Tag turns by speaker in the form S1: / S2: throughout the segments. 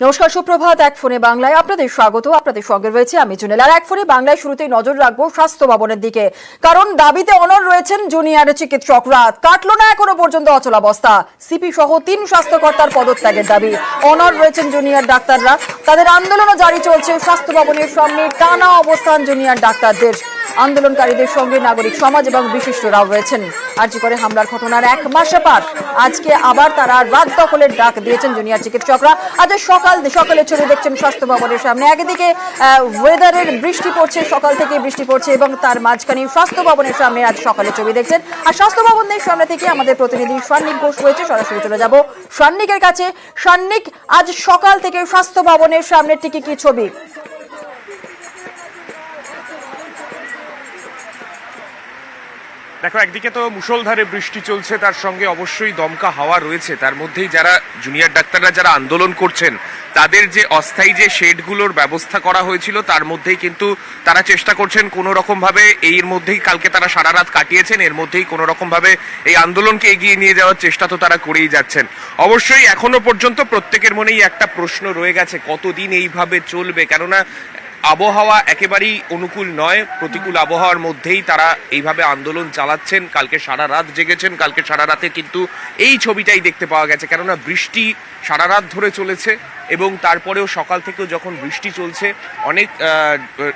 S1: নমস্কার, সুপ্রভাত। এক ফোনে বাংলায় আপনাদের স্বাগত। আপনাদের সঙ্গে রয়েছে আমি জুনেল। আর এক ফোনে বাংলায় শুরুতেই নজর রাখবো স্বাস্থ্য ভবনের দিকে, কারণ দাবিতে অনড় রয়েছেন জুনিয়র চিকিৎসকরা। কাটলো না এখনো পর্যন্ত অচলাবস্থা। সিপি সহ 3 স্বাস্থ্যকর্তার পদত্যাগের দাবি। অনড় রয়েছেন জুনিয়র ডাক্তাররা। তাদের আন্দোলনও জারি চলছে। স্বাস্থ্য ভবনের সামনে টানা অবস্থান জুনিয়র ডাক্তারদের। আন্দোলনকারীদের সঙ্গে নাগরিক সমাজ এবং বিশিষ্টরাও রয়েছেন। আরজি করে হামলার ঘটনার 1 মাসে পার। আজকে আবার তারা রাত দখলের ডাক দিয়েছেন জুনিয়র চিকিৎসকরা। আজ সকালে ছবি দেখছেন স্বাস্থ্য ভবনের সামনে। একদিকে ওয়েদারের বৃষ্টি পড়ছে, সকাল থেকে বৃষ্টি পড়ছে এবং তার মাঝখানে স্বাস্থ্য ভবনের সামনে আজ সকালে ছবি দেখছেন। আর স্বাস্থ্য ভবনের সামনে থেকে আমাদের প্রতিনিধি সান্নিক ঘোষ রয়েছে। সরাসরি চলে যাব সান্নিকের কাছে। সান্নিক, আজ সকাল থেকে স্বাস্থ্য ভবনের সামনে ঠিক কি ছবি?
S2: দেখো, একদিকে তো মুষলধারে বৃষ্টি চলছে, তার সঙ্গে অবশ্যই দমকা হাওয়া রয়েছে। তার মধ্যেই যারা জুনিয়র ডাক্তাররা যারা আন্দোলন করছেন, তাদের যে অস্থায়ী যে শেডগুলোর ব্যবস্থা করা হয়েছিল, তার মধ্যেই কিন্তু তারা চেষ্টা করছেন কোনো রকম ভাবে, এর মধ্যেই কালকে তারা সারা রাত কাটিয়েছেন, এর মধ্যেই কোনো রকম ভাবে এই আন্দোলনকে এগিয়ে নিয়ে যাওয়ার চেষ্টা তো তারা করেই যাচ্ছেন। অবশ্যই এখনো পর্যন্ত প্রত্যেকের মনেই একটা প্রশ্ন রয়ে গেছে, কতদিন এইভাবে চলবে? কেননা আবহাওয়া একেবারেই অনুকূল নয়, প্রতিকূল আবহাওয়ার মধ্যেই তারা এইভাবে আন্দোলন চালাচ্ছেন। কালকে সারা রাত জেগেছেন, কালকে সারা রাতে কিন্তু এই ছবিটাই দেখতে পাওয়া গেছে। কেননা বৃষ্টি সারা রাত ধরে চলেছে এবং তারপরেও সকাল থেকেও যখন বৃষ্টি চলছে, অনেক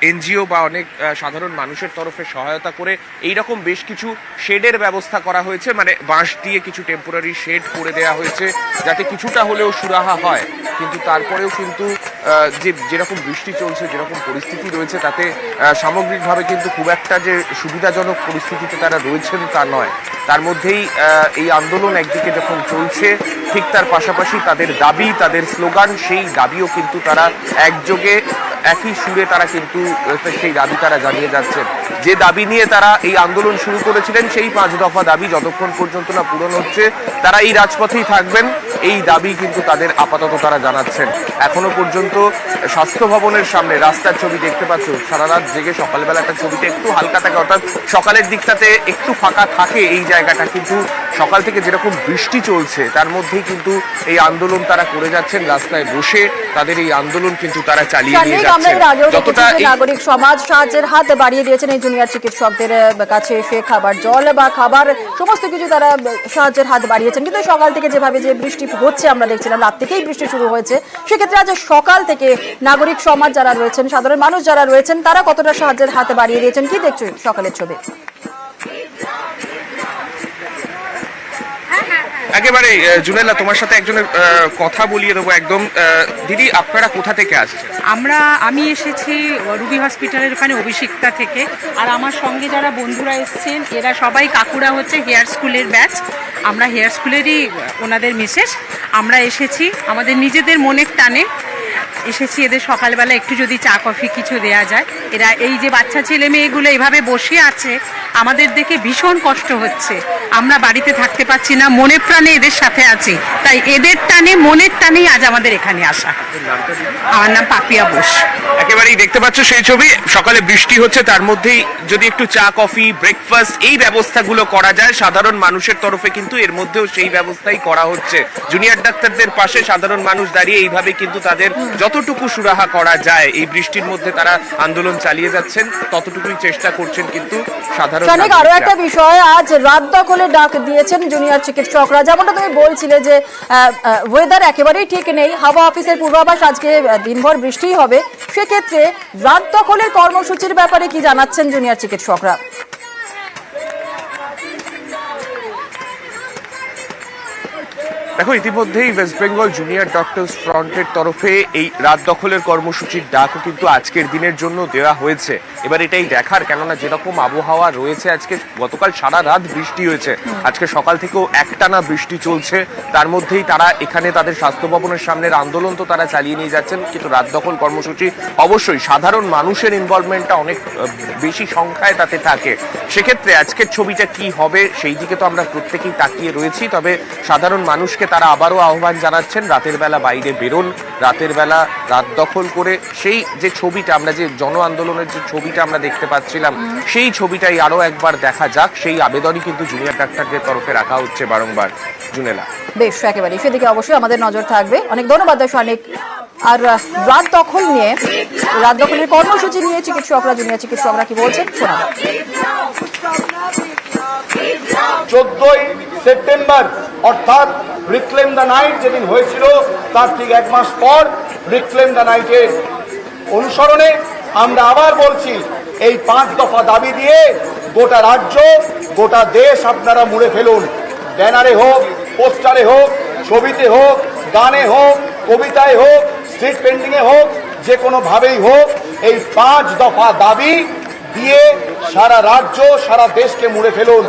S2: এনজিও বা অনেক সাধারণ মানুষের তরফে সহায়তা করে এইরকম বেশ কিছু শেডের ব্যবস্থা করা হয়েছে। মানে বাঁশ দিয়ে কিছু টেম্পোরারি শেড করে দেওয়া হয়েছে, যাতে কিছুটা হলেও সুরাহা হয়। কিন্তু তারপরেও কিন্তু যেরকম বৃষ্টি চলছে, যেরকম পরিস্থিতি রয়েছে, তাতে সামগ্রিকভাবে কিন্তু খুব একটা যে সুবিধাজনক পরিস্থিতিতে তারা রয়েছেন তা নয়। তার মধ্যেই এই আন্দোলন একদিকে যখন চলছে, ঠিক তার পাশাপাশি তাদের দাবি, তাদের স্লোগান, সেই দাবিও কিন্তু তারা একযোগে একই সুরে তারা কিন্তু সেই দাবি তারা জানিয়ে যাচ্ছেন। যে দাবি নিয়ে তারা এই আন্দোলন শুরু করেছিলেন, সেই 5 দফা দাবি যতক্ষণ পর্যন্ত না পূরণ হচ্ছে, তারা এই রাজপথেই থাকবেন, এই দাবি কিন্তু তাদের আপাতত তারা জানাচ্ছেন। এখনো পর্যন্ত স্বাস্থ্য ভবনের সামনে রাস্তার ছবি দেখতে পাচ্ছ, সারা রাত জেগে সকালবেলা একটা ছবিটা একটু হালকা থাকে, অর্থাৎ সকালের দিকটাতে একটু ফাঁকা থাকে এই জায়গাটা, কিন্তু সকাল থেকে যেরকম বৃষ্টি চলছে তার মধ্যেই কিন্তু এই আন্দোলন তারা করে যাচ্ছেন। রাস্তায় বসে তাদের এই আন্দোলন কিন্তু তারা চালিয়ে নিয়ে যাচ্ছেন।
S1: যতটা নাগরিক সমাজ সাহায্যের হাত বাড়িয়ে দিয়েছেন এই জুনিয়র চিকিৎসকদের কাছে, সে খাবার জল বা খাবার সমস্ত কিছু তারা সাহায্যের হাত বাড়িয়েছেন। কিন্তু সকাল থেকে যেভাবে যে বৃষ্টি হচ্ছে, আমরা দেখছিলাম রাত থেকেই বৃষ্টি শুরু হয়েছে, সেক্ষেত্রে আজ সকাল থেকে নাগরিক সমাজ যারা রয়েছেন, সাধারণ মানুষ যারা রয়েছেন, তারা কতটা সাহায্যের হাতে বাড়িয়ে দিয়েছেন, কি দেখছো সকালের ছবি?
S2: একেবারে জুনেলা, তোমার সাথে একজনের কথা বলিয়ে দেবো একদম। দিদি, আপনারা কোথা থেকে আসছেন?
S3: আমি এসেছি রুবি হসপিটালের ওখানে অভিষিক্তা থেকে। আর আমার সঙ্গে যারা বন্ধুরা এসছেন, এরা সবাই কাকুরা হচ্ছে হেয়ার স্কুলের ব্যাচ। আমরা হেয়ার স্কুলেরই ওনাদের মিসেস। আমরা এসেছি আমাদের নিজেদের মনের টানে এসেছি। এদের সকালবেলা একটু যদি চা কফি কিছু দেয়া যায়। এরা এই যে বাচ্চা ছেলে মেয়েগুলো এইভাবে বসে আছে, আমাদের দেখে ভীষণ কষ্ট হচ্ছে। আমরা বাড়িতে থাকতে পারছি না, মনে প্রাণে এদের সাথে আছি, তাই এদের টানে, মনের টানেই আজ আমাদের এখানে আসা। আমার নাম পাপিয়া বোস।
S2: একেবারেই দেখতে পাচ্ছ সেই ছবি, সকালে বৃষ্টি হচ্ছে, তার মধ্যেই যদি একটু চা কফি ব্রেকফাস্ট এই ব্যবস্থাগুলো করা যায় সাধারণ মানুষের তরফে, কিন্তু এর মধ্যেও সেই ব্যবস্থাই করা হচ্ছে। জুনিয়র ডাক্তারদের পাশে সাধারণ মানুষ দাঁড়িয়ে এইভাবে কিন্তু তাদের যতটুকু সুরাহা করা যায়, এই বৃষ্টির মধ্যে তারা আন্দোলন চালিয়ে যাচ্ছেন, ততটুকুই চেষ্টা করছেন কিন্তু সাধারণ।
S1: আরো একটা বিষয়, আজ রাত দখলের ডাক দিয়েছেন জুনিয়র চিকিৎসকরা। যেমনটা তুমি বলছিলে যে ওয়েদার একেবারেই ঠিক নেই, হাওয়া অফিসের পূর্বাভাস আজকে দিনভর বৃষ্টি হবে, সেক্ষেত্রে রাত দখলের কর্মসূচির ব্যাপারে কি জানাচ্ছেন জুনিয়র চিকিৎসকরা?
S2: দেখো, ইতিমধ্যেই ওয়েস্ট বেঙ্গল জুনিয়র ডক্টরস ফ্রন্টের তরফে এই রাত দখলের কর্মসূচির ডাকও কিন্তু আজকের দিনের জন্য দেওয়া হয়েছে। এবার এটাই দেখার, কেননা যেরকম আবহাওয়া রয়েছে, আজকে গতকাল সারা রাত বৃষ্টি হয়েছে, আজকে সকাল থেকেও একটানা বৃষ্টি চলছে, তার মধ্যেই তারা এখানে তাদের স্বাস্থ্য ভবনের সামনের আন্দোলন তো তারা চালিয়ে নিয়ে যাচ্ছেন। কিন্তু রাত দখল কর্মসূচি অবশ্যই সাধারণ মানুষের ইনভলভমেন্টটা অনেক বেশি সংখ্যায় তাতে থাকে। সেক্ষেত্রে আজকের ছবিটা কি হবে সেই দিকে তো আমরা প্রত্যেকেই তাকিয়ে রয়েছি। তবে সাধারণ মানুষকে তারা আবারও আহ্বান জানাচ্ছেন রাতের বেলা বাইরে বেরোন, রাতের বেলা রাত দখল করে সেই যে ছবিটা আমরা যে জন আন্দোলনের যে ছবিটা আমরা দেখতে পাচ্ছিলাম সেই ছবিটাই আরো একবার দেখা যাক, সেই আবেদনই কিন্তু জুনিয়র ডাক্তারদের তরফে রাখা হচ্ছে বারংবার। জুনেলা,
S1: বেশ, একেবারে সেদিকে অবশ্যই আমাদের নজর থাকবে। অনেক ধন্যবাদ সৈনিক। আর রাত দখল নিয়ে, রাত দখলের কর্মসূচি নিয়ে চিকিৎসকরা, জুনিয়র চিকিৎসকরা কি বলছেন শোনাবো।
S4: 14ই সেপ্টেম্বর অর্থাৎ রিক্লেম দ্য নাইট যেদিন হয়েছিল তার ঠিক 1 মাস পর রিক্লেম দ্য নাইটের অনুসরণে আমরা আবার বলছি এই 5 দফা দাবি দিয়ে গোটা রাজ্য গোটা দেশ আপনারা মুড়ে ফেলুন। ব্যানারে হোক, পোস্টারে হোক, ছবিতে হোক, গানে হোক, কবিতায় হোক, স্ট্রিট পেন্টিংয়ে হোক, যে কোনোভাবেই হোক এই 5 দফা দাবি দিয়ে সারা রাজ্য সারা দেশকে মুড়ে ফেলুন।